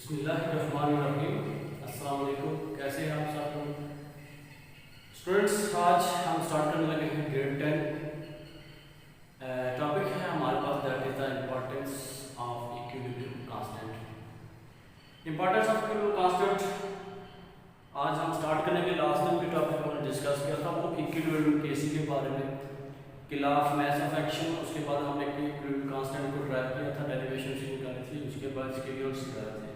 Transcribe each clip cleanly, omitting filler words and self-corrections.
बिस्मिल्लाहिर्रहमानिर्रहीम। अस्सलाम वालेकुम। कैसे हैं आप सब लोग? स्टूडेंट्स, आज हम स्टार्ट करने लगे हैं ग्रेड 10। टॉपिक है हमारे पास that is the importance of equilibrium constant. Importance of equilibrium constant आज हम स्टार्ट करेंगे। लास्ट दिन भी टॉपिक हमने डिस्कस किया था वो इक्विलिब्रियम केसी के बारे में कि law of mass of action. उसके बाद हमने इक्विलिब्रियम कांस्टेंट को ड्राइव किया था, डेरिवेशन से निकाली थी, उसके बाद इसके यूनिट्स निकाले थे।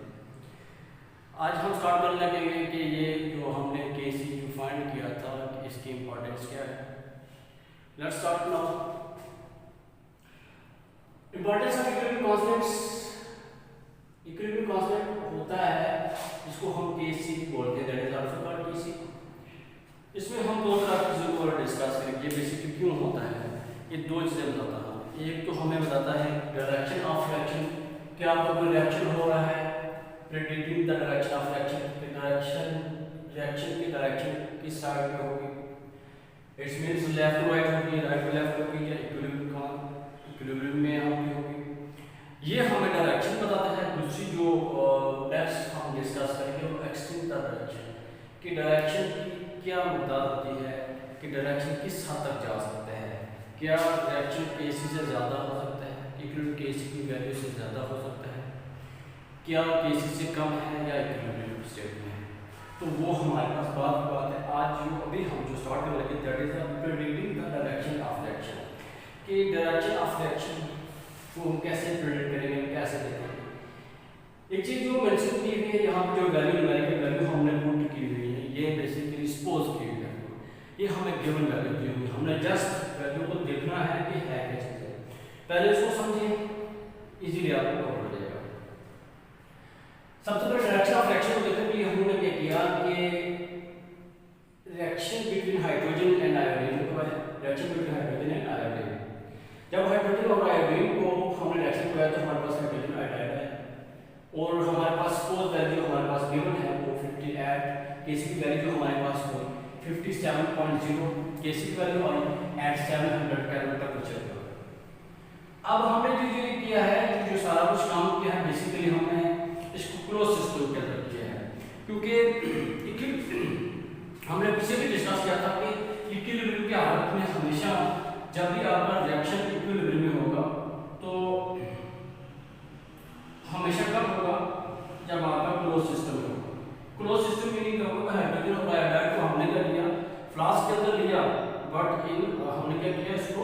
आज हम स्टार्ट करने लगेंगे कि ये जो हमने केसी जो फाइंड किया था इसकी इंपॉर्टेंस क्या है। Let's start now. Importance of equilibrium constants. Equilibrium constant होता है जिसको हम केसी बोलते हैं, दैट इज आल्सो कॉल्ड केसी। इसमें हम दो तरह की चीजों को डिस्कस करेंगे। ये बेसिकली क्यों होता है, ये दो चीजें बताता है। एक तो हमें बताता है डायरेक्शन ऑफ रिएक्शन, क्या कोई रिएक्शन हो रहा है, predicting the direction of reaction की डायरेक्शन किस साइड पे होगी। It's means left to right होगी, राइट टू लेफ्ट होगी, या इक्विलिब्रियम में होगी। ये हमें डायरेक्शन बताता है। दूसरी जो नेक्स्ट हम डिस्कस करेंगे वो एक्सटेंड द डायरेक्शन की डायरेक्शन की क्या मकदार होती है, कि डायरेक्शन किस हद तक जा सकते हैं। क्या डायरेक्शन केसी से ज़्यादा हो सकता है, इक्विलिब्रियम केसी की वैल्यू से ज़्यादा हो सकता है, क्या केसी से कम है या इक्विलिब्रियम स्टेट में है। तो वो हमारे पास बात है। आज जो अभी हम जो स्टार्ट कर लगे that is the predicting the direction of reaction, कि डायरेक्शन ऑफ रिएक्शन को हम कैसे प्रेडिक्ट करेंगे, कैसे देखेंगे। एक चीज जो मेंशन की हुई है यहाँ पे, जो वैल्यू न्यूमेरिकल वैल्यू हमने पुट की हुई है, ये बेसिकली सपोज की हुई वैल्यू, ये हमें गिवन वैल्यू दी हुई है। हमने जस्ट वैल्यू को देखना है कि है क्या चीज़। पहले इसको समझिए, इजीली आपको कवर हो जाएगा। सबसे पहले डायरेक्शन ऑफ रिएक्शन को देखने के लिए हमने क्या किया कि reaction between hydrogen and iodine को है। Reaction between hydrogen and iodine, जब हाइड्रोजन और आयोडीन को हमने रिएक्शन किया तो हमारे पास हाइड्रोजन आयोडाइड है और हमारे पास सपोज वैल्यू हमारे पास गिवन है वो 58, केसी की वैल्यू जो हमारे पास हुई 57.0, केसी की वैल्यू आई एट 700 केल्विन टेंपरेचर पर। अब हमने जो ये किया है, जो सारा कुछ काम किया है, बेसिकली हमने इसको क्लोज सिस्टम के अंदर किया है, क्योंकि हमने पीछे भी डिस्कस किया था कि इक्विलिब्रियम की हालत में हमेशा जब भी आपका रिएक्शन इक्विलिब्रियम में होगा तो हमेशा कब होगा, जब आपका क्लोज सिस्टम में होगा। क्लोज सिस्टम में नहीं होगा, हाइड्रोजन और आयोडाइड को हमने क्या किया, फ्लास्क के अंदर लिया, बट हमने क्या किया, इसको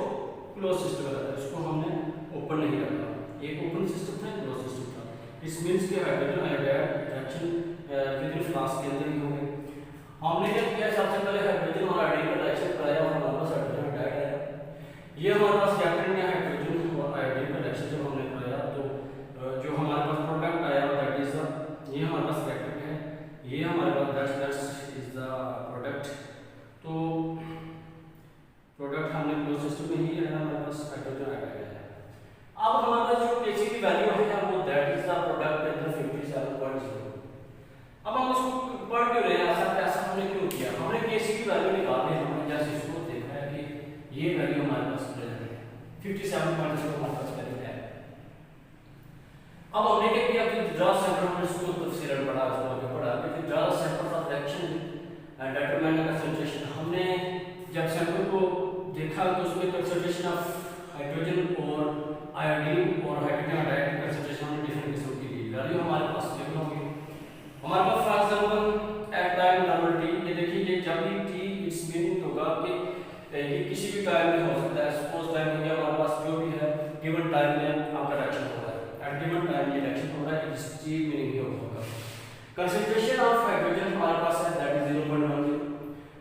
क्लोज सिस्टम में रखा, इसको हमने ओपन नहीं रखा। एक ओपन सिस्टम था, क्लोज सिस्टम था। इस मींस के hydrogen iodide reaction with flask के अंदर ही होंगे। हमने क्या किया, सबसे पहले हाइड्रोजन और आयोडीन का रिएक्शन कराया और हमारे पास हाइड्रोजन आयोडाइड है। ये हमारे पास क्या करेंगे, हाइड्रोजन और आयोडीन का रिएक्शन जब हमने कराया तो जो हमारे पास प्रोडक्ट आया दैट इज द, ये हमारे पास रिएक्टेंट है, ये हमारे पास दैट इज द प्रोडक्ट। तो प्रोडक्ट हमने क्लोज सिस्टम में ही है, हमारे पास हाइड्रोजन आयोडाइड है। अब हमारे पास जो केसी की वैल्यू है वो that is the product in the 57.0। अब हम उसको पढ़ क्यों रहे हैं, ऐसा हमने क्यों किया, हमने केसी की वैल्यू निकालनी है। हमने जैसे इसको देखा है कि ये वैल्यू हमारे पास प्रेजेंट है 57.0 हमारे पास प्रेजेंट है। अब हमने क्या किया कि ड्रा सेंटर, हमने इसको तफसीलन पढ़ा, उसको आगे पढ़ा कि draw centre of reaction and determine concentration. हमने जब सैंपल को देखा तो उसमें कंसंट्रेशन ऑफ हाइड्रोजन और आयोडीन और हाइड्रोजन आयोडाइड की कंसंट्रेशन हमने डिफरेंट किस्म की ली। वैल्यू हमारे पास गिवन होगी हमारे पास। For example at time number T, ये देखिए ये जब भी टी इट्स मीनिंग होगा कि ये किसी भी टाइम में हो सकता है। सपोज टाइम में हमारे पास जो भी है गिवन टाइम में आपका रिएक्शन हो रहा है, एट गिवन टाइम ये रिएक्शन हो रहा है, इस टी मीनिंग ये होगा। कंसंट्रेशन ऑफ हाइड्रोजन हमारे पास है दैट इज 0.10,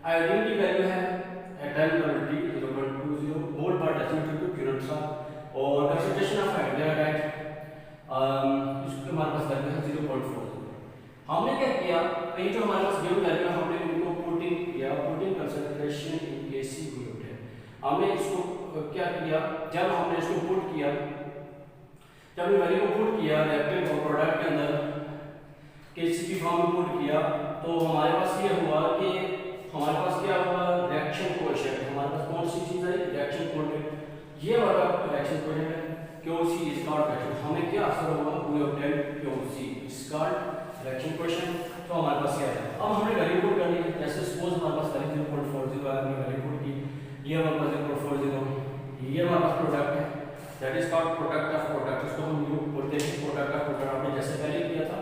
आयोडीन की वैल्यू है एट टाइम नंबर टी 0.20 मोल पर डेसीमीटर यूनिट्स का, और कंसंट्रेशन ऑफ हाइड्रोजन आयोडाइड इसके हमारे पास वैल्यू है 0.40। हमने क्या किया, ये जो हमारे पास गिवन वैल्यू है हमने उनको पुटिंग किया, putting concentration in KC unit है। हमने इसको क्या किया, जब हमने इसको पुट किया, जब ये वैल्यू को पुट किया रिएक्टेंट और प्रोडक्ट के अंदर केसी की फॉर्म में पुट किया, तो हमारे पास ये हुआ कि हमारे पास क्या हुआ, रिएक्शन कोएफिशिएंट हमारे पास कौन सी चीज है, रिएक्शन कोएफिशिएंट। ये वाला reaction coefficient QC is called reaction. हमें क्या असर हुआ, we obtain QC is called reaction question. तो हमारे पास क्या है, अब हमने वैल्यू पुट करनी है। जैसे सपोज हमारे पास वैल्यू 0.40 है, हमने वैल्यू पुट की, ये हमारे पास 0.40, ये हमारे पास प्रोडक्ट है, that is called product of product. इसको हम यू बोलते हैं प्रोडक्ट ऑफ प्रोडक्ट। आपने जैसे पहले किया था,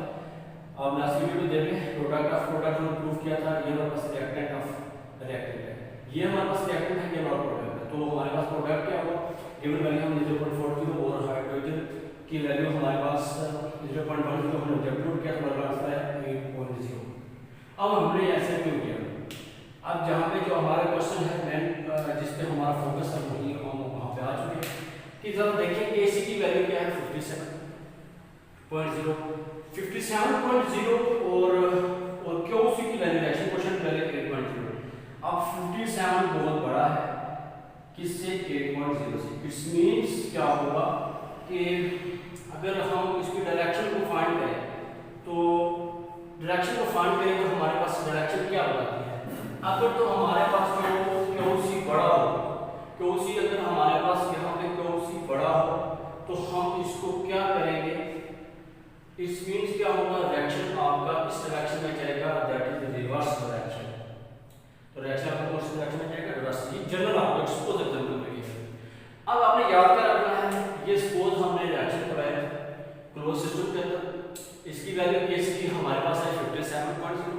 अब लास्ट वीडियो में देखें, प्रोडक्ट ऑफ प्रोडक्ट हमने प्रूव किया था। ये हमारे पास रिएक्टेंट ऑफ रिएक्टेंट है, ये हमारे पास रिएक्टेंट है, ये हमारा प्रोडक्ट है। तो हमारे पास प्रोडक्ट क्या हुआ, गिवन वैल्यू हमने 0.40 और हाइड्रोजन की वैल्यू हमारे पास 0.10 हमने जब पुट किया तो हमारे पास है 8.0। अब हमने ऐसे क्यों किया, अब जहाँ पे जो हमारा क्वेश्चन है मेन जिस पे हमारा फोकस है वही हम वहाँ पे आ चुके हैं कि जब देखें कि AC की वैल्यू क्या है 57.0 और QC की वैल्यू रिएक्शन क्वेश्चन की वैल्यू 8.0। अब 57 बहुत बड़ा है किससे, 8.0 से। इट्स मींस क्या होगा कि अगर हम इसकी डायरेक्शन को फाइंड करें तो डायरेक्शन को फाइंड करें तो हमारे पास डायरेक्शन क्या बताती है। अगर तो हमारे पास QC बड़ा हो, QC अगर हमारे पास यहाँ पे QC बड़ा हो तो हम इसको क्या करेंगे, इस मींस क्या होगा, रिएक्शन आपका इस डायरेक्शन में जाएगा, दैट इज रिवर्स डायरेक्शन। तो रिएक्शन आपका कौन सी डायरेक्शन में जाएगा, रिवर्स। ये जनरल आपको एक्सपोज एग्जांपल में है। अब आपने याद कर रखना है, ये सपोज हमने रिएक्शन कराया क्लोज सिस्टम के अंदर, इसकी वैल्यू केस की हमारे पास है 57.0,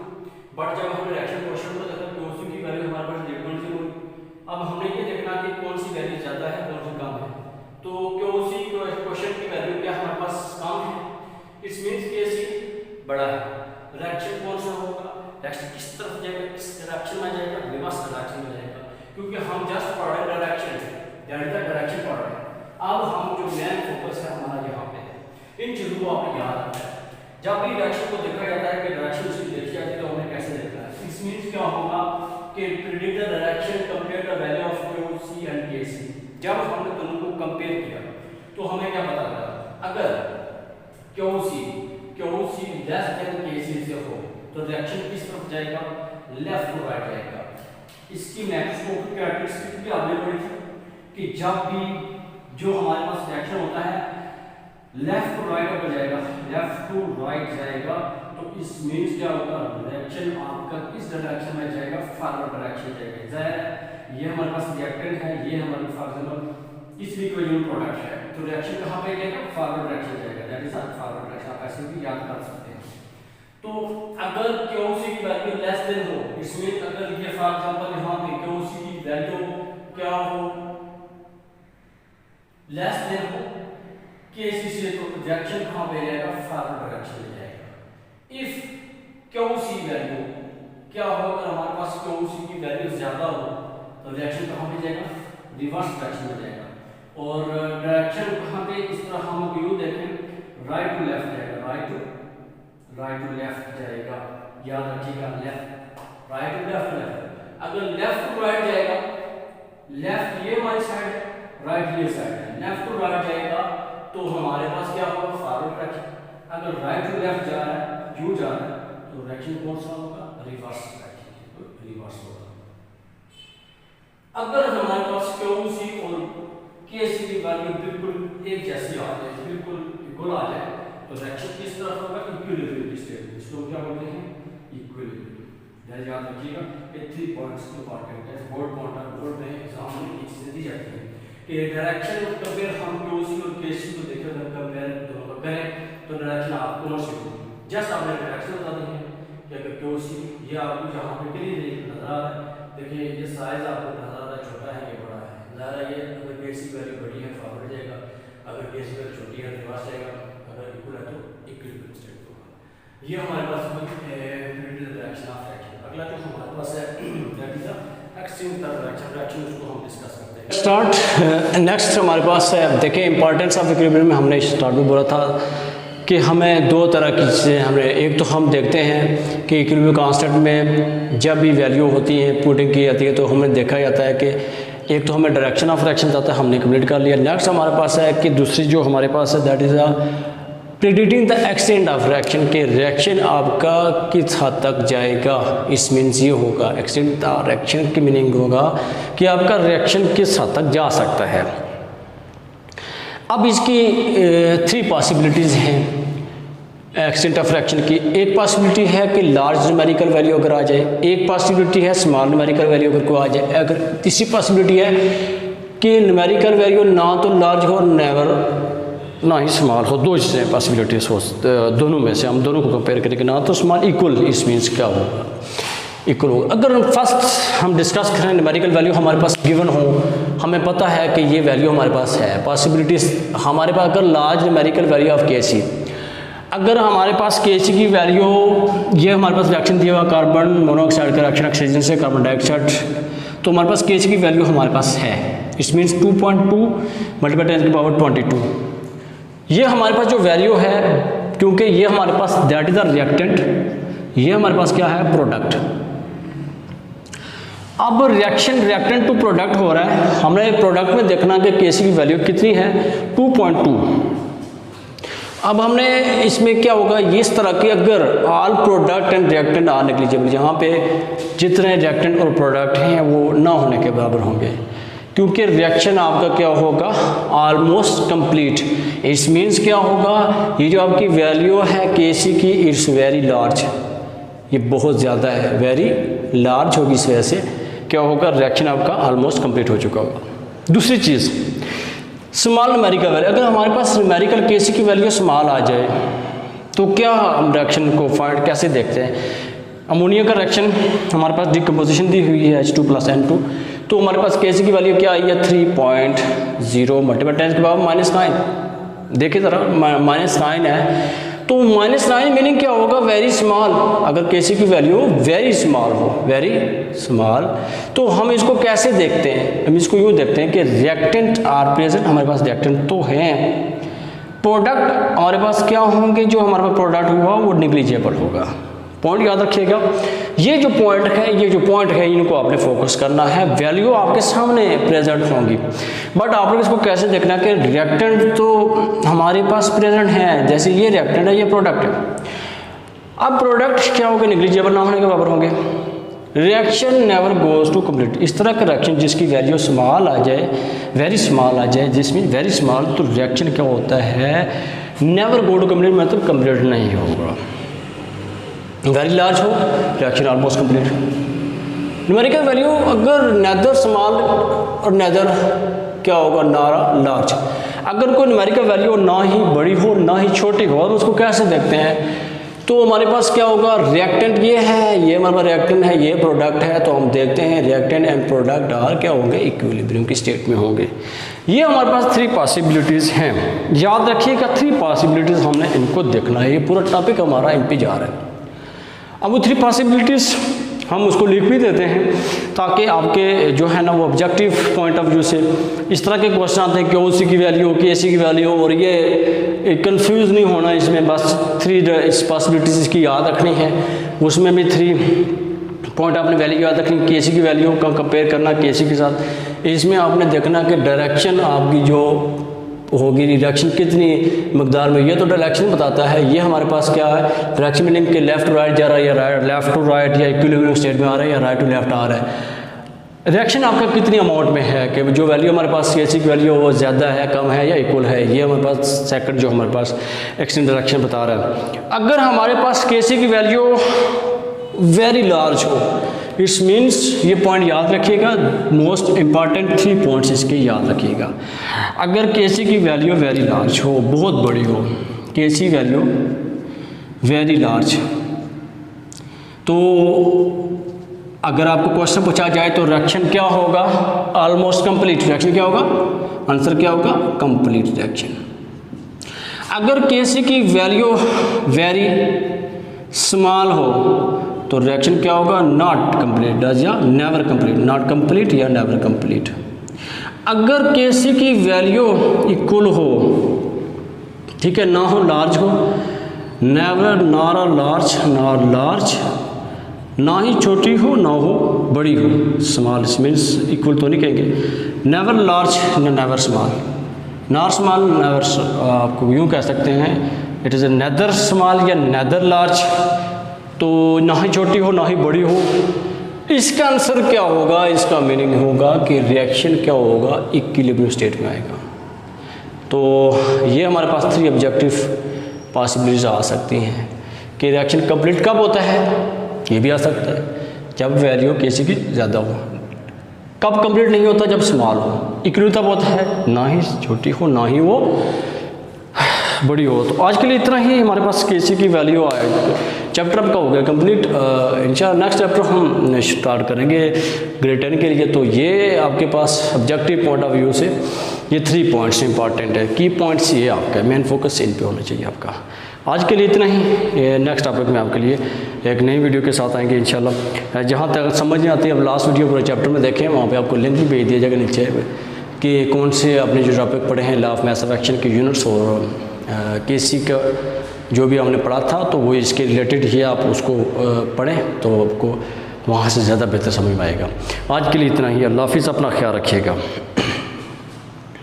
बट जब हमने रिएक्शन क्वेश्चन को देखा QC की वैल्यू हमारे पास 8.0। अब हमने ये देखना कि कौन सी वैल्यू ज्यादा है कौन सी कम है। तो QC क्वेश्चन की वैल्यू क्या हमारे पास कम है, इट्स मींस KC बड़ा है। रिएक्शन कौन सा होगा, रिएक्शन किस तरफ जाएगा, किस डायरेक्शन में जाएगा, रिवर्स डायरेक्शन में जाएगा, क्योंकि हम जस्ट पढ़ रहे हैं direction, that is the direction पढ़ रहे हैं। अब हम जो मेन फोकस है हमारा यहाँ पे है, इन चीजों को आपने याद रखना है। जब भी रिएक्शन को देखा जाता है कि डायरेक्शन उसकी देखी जाती है तो हमें कैसे देखना है, इट्स मींस क्या होगा कि predict the direction compare the value of QC and KC। जब हमने दोनों को कंपेयर किया तो हमें क्या पता लगा, अगर QC लेस देन KC से हो तो रिएक्शन किस तरफ जाएगा, लेफ्ट टू राइट जाएगा। इसकी मैक्रोस्कोपिक कैरेक्टरिस्टिक भी आपने पढ़ी थी कि जब भी जो हमारे पास रिएक्शन होता है लेफ्ट टू राइट हो जाएगा, लेफ्ट टू राइट जाएगा, तो इस मींस क्या होगा, रिएक्शन आपका किस डायरेक्शन में जाएगा, फॉरवर्ड डायरेक्शन जाएगा। जाहिर ये हमारे पास रिएक्टेंट है, ये हमारे फॉर एग्जांपल इस लिक्विड प्रोडक्ट है, तो रिएक्शन कहां पे जाएगा, फॉरवर्ड डायरेक्शन जाएगा, दैट इज फॉरवर्ड डायरेक्शन। आप ऐसे भी याद कर सकते हैं। तो अगर QC की वैल्यू लेस देन हो, इसमें अगर ये फॉर एग्जांपल यहां पे QC की वैल्यू क्या हो, लेस देन हो KC से, तो रिएक्शन कहां पे जाएगा, फॉरवर्ड डायरेक्शन में जाएगा। इफ QC वैल्यू क्या हो, अगर हमारे पास QC की वैल्यू ज्यादा हो तो रिएक्शन कहां पे जाएगा, रिवर्स डायरेक्शन में जाएगा। और डायरेक्शन कहां पे, इस तरह हम व्यू देखें, राइट टू लेफ्ट जाएगा, राइट टू लेफ्ट जाएगा, याद रखिएगा, लेफ्ट राइट टू लेफ्ट। अगर लेफ्ट टू राइट जाएगा, लेफ्ट ये हमारी साइड है, राइट ये साइड है, लेफ्ट टू राइट जाएगा तो हमारे पास क्या होगा, फॉरवर्ड डायरेक्शन। अगर राइट टू लेफ्ट जा रहा है, यू जा रहा है, तो डायरेक्शन कौन सा होगा, रिवर्स डायरेक्शन, रिवर्स होगा। अगर हमारे पास QC और KC की वैल्यू बिल्कुल एक जैसी आ जाए, बिल्कुल इक्वल आ जाए, तो रिएक्शन किस तरफ होगा, इक्विलिब्रियम की स्टेट में। इसको क्या बोलते हैं, इक्विलिब्रियम। याद रखिएगा ये 3 पॉइंट्स इंपॉर्टेंट है, बोर्ड में एग्जाम में ये चीजें दी जाती हैं कि डायरेक्शन कंपेयर हम QC और KC को देखकर कंपेयर दोनों करें तो डायरेक्शन आप कौन सी होगी। जस्ट आपने डायरेक्शन बता दी है कि अगर QC ये आपको जहाँ पे क्लियर नजर आ रहा है, देखिए ये साइज आपको नजर आ रहा है, छोटा है ये बड़ा है, ज़्यादा ये अगर KC वैल्यू बड़ी है फॉरवर्ड जाएगा, अगर KC वैल्यू छोटी है रिवर्स जाएगा, अगर इक्वल है तो इक्विलिब्रियम स्टेट होगा। ये हमारे पास प्रेडिक्ट डायरेक्शन ऑफ रिएक्शन। अगला जो हमारे पास है that is the extreme reaction, उसको हम डिस्कस करते हैं। स्टार्ट नेक्स्ट हमारे पास है, देखिए इंपॉर्टेंस ऑफ इक्विलिब्रियम में हमने स्टार्ट में बोला था कि हमें दो तरह की चीज़ें हमने, एक तो हम देखते हैं कि इक्विलिब्रियम कांस्टेंट में जब भी वैल्यू होती है पुटिंग की जाती है तो हमें देखा जाता है कि एक तो हमें डायरेक्शन ऑफ रिएक्शन आता है, हमने कंप्लीट कर लिया। नेक्स्ट हमारे पास है कि दूसरी जो हमारे पास है that is a predicting the extent of reaction, के रिएक्शन आपका किस हद तक जाएगा। इस मीन्स ये होगा, एक्सटेंट ऑफ रिएक्शन की मीनिंग होगा कि आपका रिएक्शन किस हद तक जा सकता है। अब इसकी 3 पॉसिबिलिटीज़ हैं। एक्सटेंट ऑफ रिएक्शन की। एक पॉसिबिलिटी है कि लार्ज न्यूमेरिकल वैल्यू अगर आ जाए, एक पॉसिबिलिटी है स्मॉल न्यूमेरिकल वैल्यू अगर को आ जाए, अगर तीसरी पॉसिबिलिटी है कि न्यूमेरिकल वैल्यू ना तो लार्ज हो नेवर ना ही स्मॉल हो। दो चीज़ें पॉसिबिलिटीज हो, दोनों में से हम दोनों को कंपेयर करेंगे, ना तो स्मॉल इक्वल, इस मीन्स क्या होगा इक्वल होगा। अगर फर्स्ट हम डिस्कस करें न्यूमेरिकल वैल्यू हमारे पास गिवन हो, हमें पता है कि ये वैल्यू हमारे पास है, पॉसिबिलिटीज हमारे पास अगर large numerical value of KC, अगर हमारे पास KC की वैल्यू, ये हमारे पास रिएक्शन दिया हुआ कार्बन मोनोऑक्साइड का रिएक्शन ऑक्सीजन से कार्बन डाइऑक्साइड, तो हमारे पास KC की वैल्यू हमारे पास है, इट मीन्स 2.2 मल्टीप्लाई 10 की पावर 22। ये हमारे पास जो वैल्यू है, क्योंकि ये हमारे पास दैट इज द रिएक्टेंट, ये हमारे पास क्या है प्रोडक्ट। अब रिएक्टेंट टू प्रोडक्ट हो रहा है, हमने प्रोडक्ट में देखना कि KC की वैल्यू कितनी है 2.2। अब हमने इसमें क्या होगा, इस तरह की अगर all product and reactant are negligible, यहाँ पे जितने रिएक्टेंट और प्रोडक्ट हैं वो ना होने के बराबर होंगे, क्योंकि रिएक्शन आपका क्या होगा ऑलमोस्ट कंप्लीट। इस मीन्स क्या होगा, ये जो आपकी वैल्यू है KC की इट्स वेरी लार्ज, ये बहुत ज़्यादा है, वेरी लार्ज होगी, इस वजह से क्या होगा रिएक्शन आपका ऑलमोस्ट कंप्लीट हो चुका होगा। दूसरी चीज़ स्मॉल न्यूमेरिकल वैल्यू, अगर हमारे पास न्यूमेरिकल KC की वैल्यू स्मॉल आ जाए तो क्या हम रिएक्शन को फाइंड कैसे देखते हैं। अमोनिया का रिएक्शन हमारे पास डिकम्पोजिशन दी हुई है H2+N2, तो हमारे पास KC की वैल्यू क्या आई है 3.0 मल्टीप्लाई 10 के पावर -9। देखिए ज़रा -9 है, तो -9 मीनिंग क्या होगा वेरी स्मॉल। अगर KC की वैल्यू वेरी स्मॉल हो, वेरी स्मॉल, तो हम इसको कैसे देखते हैं, हम इसको यूँ देखते हैं कि रिएक्टेंट आर प्रेजेंट, हमारे पास रिएक्टेंट तो हैं, प्रोडक्ट हमारे पास क्या होंगे, जो हमारे पास प्रोडक्ट हुआ वो निग्लिजिबल होगा। पॉइंट याद रखिएगा, ये जो पॉइंट है इनको आपने फोकस करना है, वैल्यू आपके सामने प्रेजेंट होंगी, बट आप लोग इसको कैसे देखना है कि रिएक्टेंट तो हमारे पास प्रेजेंट है, जैसे ये रिएक्टेंट है, ये प्रोडक्ट है। अब प्रोडक्ट क्या होंगे, निग्लिजिबल ना होने के बराबर होंगे। Reaction never goes to complete, इस तरह का रिएक्शन जिसकी वैल्यू स्मॉल आ जाए, वेरी स्मॉल आ जाए, जिसमें वेरी स्मॉल, तो रिएक्शन क्या होता है नेवर गो टू कंप्लीट, मतलब कंप्लीट नहीं होगा। वेरी लार्ज हो reaction almost complete. Numerical value अगर नेदर स्मॉल और नेदर क्या होगा नारा लार्ज, अगर कोई न्यूमेरिकल वैल्यू ना ही बड़ी हो ना ही छोटी हो, और उसको कैसे देखते हैं, तो हमारे पास क्या होगा रिएक्टेंट ये है, ये हमारा रिएक्टेंट है, ये प्रोडक्ट है, तो हम देखते हैं रिएक्टेंट एंड प्रोडक्ट आर क्या होंगे इक्विलिब्रियम की स्टेट में होंगे। ये हमारे पास 3 पॉसिबिलिटीज़ हैं, याद रखिएगा 3 पॉसिबिलिटीज़ हमने इनको देखना है, ये पूरा टॉपिक हमारा इन पे जा रहा है। अब वो 3 पॉसिबिलिटीज़ हम उसको लिख भी देते हैं ताकि आपके जो है ना वो ऑब्जेक्टिव पॉइंट ऑफ व्यू से इस तरह के क्वेश्चन आते हैं कि KC की वैल्यू KC की वैल्यू, और ये कंफ्यूज नहीं होना, इसमें बस 3 इस पॉसिबिलिटीज़ की याद रखनी है, उसमें भी 3 पॉइंट आपने वैल्यू याद रखनी, KC की वैल्यू का कंपेयर करना KC के साथ, इसमें आपने देखना कि डायरेक्शन आपकी जो होगी रिएक्शन कितनी मकदार में, ये तो डायरेक्शन बताता है, ये हमारे पास क्या है डायरेक्शन मीनिंग के लेफ्ट टू राइट जा रहा है या लेफ्ट टू राइट या इक्विलिब्रियम स्टेट में आ रहा है या राइट टू लेफ्ट आ रहा है। रिएक्शन आपका कितनी अमाउंट में है कि जो वैल्यू हमारे पास KC की वैल्यू वो ज़्यादा है, कम है या इक्वल है, ये हमारे पास सेकंड जो हमारे पास एक्सटेंट डायरेक्शन बता रहा है। अगर हमारे पास KC की वैल्यू वेरी लार्ज हो, इट्स मीन्स ये पॉइंट याद रखिएगा, मोस्ट इम्पॉर्टेंट 3 पॉइंट्स इसके याद रखिएगा। अगर KC की वैल्यू वेरी लार्ज हो, बहुत बड़ी हो, KC वैल्यू वेरी लार्ज, तो अगर आपको क्वेश्चन पूछा जाए तो रिएक्शन क्या होगा ऑलमोस्ट कंप्लीट, रिएक्शन क्या होगा, आंसर क्या होगा कंप्लीट रिएक्शन। अगर KC की वैल्यू वेरी स्मॉल हो तो रिएक्शन क्या होगा नॉट कंप्लीट या नेवर कंप्लीट, नॉट कंप्लीट या नेवर कंप्लीट। अगर KC की वैल्यू इक्वल हो, ठीक है, ना हो लार्ज हो, never nor large nor large, ना ही छोटी हो ना हो बड़ी हो, स्मॉल मीन्स इक्वल तो नहीं कहेंगे, नेवर लार्ज या never small, nor small never, आपको यूँ कह सकते हैं it is a neither small या नेदर लार्ज, तो ना ही छोटी हो ना ही बड़ी हो। इसका आंसर क्या होगा, इसका मीनिंग होगा कि रिएक्शन क्या होगा इक्विलिब्रियम स्टेट में आएगा। तो ये हमारे पास 3 ऑब्जेक्टिव पॉसिबिलिटीज आ सकती हैं कि रिएक्शन कंप्लीट कब होता है, ये भी आ सकता है जब वैल्यू Kc की ज़्यादा हो। कब कंप्लीट नहीं होता, जब स्मॉल हो। इक्वल तब होता है ना ही छोटी हो ना ही वो बड़ी हो। तो आज के लिए इतना ही हमारे पास Kc की वैल्यू आए। चैप्टर आपका हो गया कंप्लीट। इंशाल्लाह नेक्स्ट चैप्टर हम स्टार्ट करेंगे ग्रेड 10 के लिए। तो ये आपके पास ऑब्जेक्टिव पॉइंट ऑफ व्यू से ये 3 पॉइंट्स इंपॉर्टेंट है, की पॉइंट्स ये आपका मेन फोकस इन पे होना चाहिए आपका। आज के लिए इतना ही। नेक्स्ट टॉपिक में आपके लिए एक नई वीडियो के साथ आएंगे इंशाल्लाह। जहाँ तक समझ नहीं आती, अब लास्ट वीडियो पूरे चैप्टर में देखें, वहाँ पे आपको लिंक भी भेज दिया जाएगा नीचे कि कौन से आपने जो टॉपिक पढ़े हैं law of mass of action के यूनिट्स और Kc का जो भी हमने पढ़ा था, तो वो इसके रिलेटेड ही आप उसको पढ़ें तो आपको वहाँ से ज़्यादा बेहतर समझ में आएगा। आज के लिए इतना ही। अल्लाह हाफ़िज़, अपना ख्याल रखिएगा।